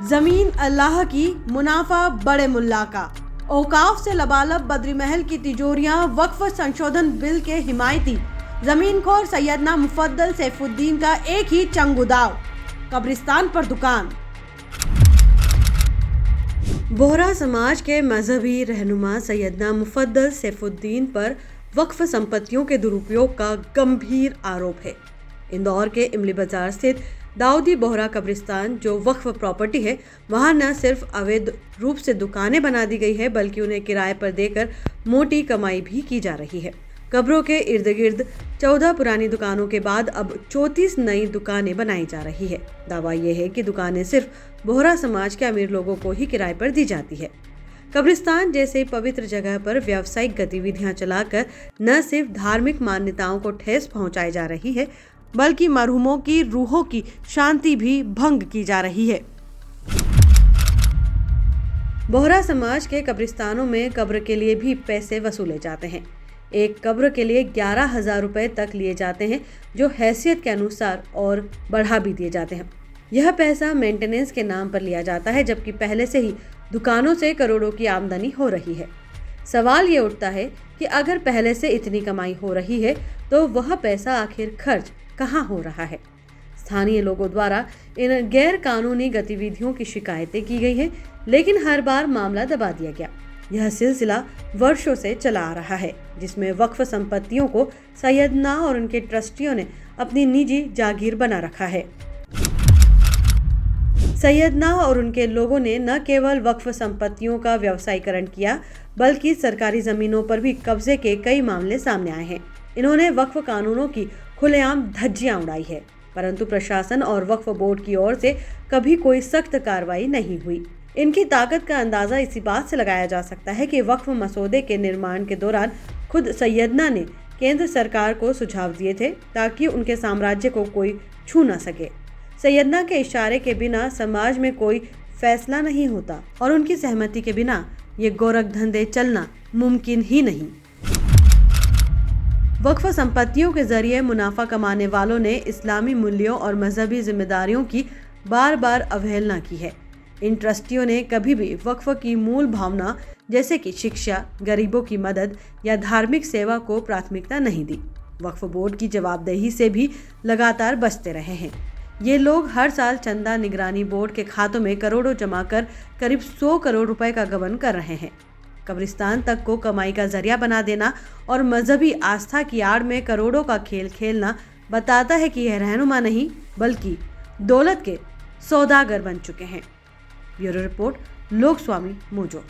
जमीन अल्लाह की, मुनाफा बड़े मुल्ला का। औकाफ से लबालब बद्री महल की तिजोरियां वक्फ संशोधन बिल के हिमायती जमीनखोर सैयदना मुफद्दल सैफुद्दीन का एक ही चंगुदाव, कब्रिस्तान पर दुकान। बोहरा समाज के मजहबी रहनुमा सैयदना मुफद्दल सैफुद्दीन पर वक्फ संपत्तियों के दुरुपयोग का गंभीर आरोप है। इंदौर के इमली बाजार स्थित दाऊदी बोहरा कब्रिस्तान जो वक्फ प्रॉपर्टी है, वहां न सिर्फ अवैध रूप से दुकानें बना दी गई है, बल्कि उन्हें किराए पर देकर मोटी कमाई भी की जा रही है। कब्रों के इर्द गिर्द 14 पुरानी दुकानों के बाद अब 34 नई दुकानें बनाई जा रही है। दावा यह है कि दुकानें सिर्फ बोहरा समाज के अमीर लोगों को ही किराए पर दी जाती है। कब्रिस्तान जैसे पवित्र जगह पर व्यावसायिक गतिविधियां चलाकर न सिर्फ धार्मिक मान्यताओं को ठेस पहुंचाई जा रही है, बल्कि मरहूमों की रूहों की शांति भी भंग की जा रही है। बोहरा समाज के कब्रिस्तानों में कब्र के लिए भी पैसे वसूले जाते हैं। एक कब्र के लिए 11,000 रुपए तक लिए जाते हैं, जो हैसियत के अनुसार और बढ़ा भी दिए जाते हैं। यह पैसा मेंटेनेंस के नाम पर लिया जाता है, जबकि पहले से ही दुकानों से करोड़ों की आमदनी हो रही है। सवाल ये उठता है कि अगर पहले से इतनी कमाई हो रही है, तो वह पैसा आखिर खर्च कहाँ हो रहा है? स्थानीय लोगों द्वारा इन गैर कानूनी गतिविधियों की शिकायतें की गई है, लेकिन हर बार मामला दबा दिया गया। यह सिलसिला वर्षों से चला आ रहा है, जिसमें वक्फ संपत्तियों को सैयदना और उनके ट्रस्टियों ने अपनी निजी जागीर बना रखा है। सैयदना और उनके लोगों ने न केवल वक्फ संपत्तियों का व्यवसायीकरण किया, बल्कि सरकारी जमीनों पर भी कब्जे के कई मामले सामने आए हैं। इन्होंने वक्फ कानूनों की खुलेआम धज्जियां उड़ाई है, परंतु प्रशासन और वक्फ बोर्ड की ओर से कभी कोई सख्त कार्रवाई नहीं हुई। इनकी ताकत का अंदाजा इसी बात से लगाया जा सकता है कि वक्फ मसौदे के निर्माण के दौरान खुद सैयदना ने केंद्र सरकार को सुझाव दिए थे, ताकि उनके साम्राज्य को कोई छू न सके। सैयदना के इशारे के बिना समाज में कोई फैसला नहीं होता और उनकी सहमति के बिना ये गोरख धंधे चलना मुमकिन ही नहीं। वक्फ संपत्तियों के जरिए मुनाफा कमाने वालों ने इस्लामी मूल्यों और मजहबी जिम्मेदारियों की बार बार अवहेलना की है। इन ट्रस्टियों ने कभी भी वक्फ की मूल भावना जैसे कि शिक्षा, गरीबों की मदद या धार्मिक सेवा को प्राथमिकता नहीं दी। वक्फ बोर्ड की जवाबदेही से भी लगातार बचते रहे हैं। ये लोग हर साल चंदा निगरानी बोर्ड के खातों में करोड़ों जमा कर करीब 100 करोड़ रुपए का गबन कर रहे हैं। कब्रिस्तान तक को कमाई का जरिया बना देना और मजहबी आस्था की आड़ में करोड़ों का खेल खेलना बताता है कि यह रहनुमा नहीं, बल्कि दौलत के सौदागर बन चुके हैं। Bureau report, Lokswami mojo.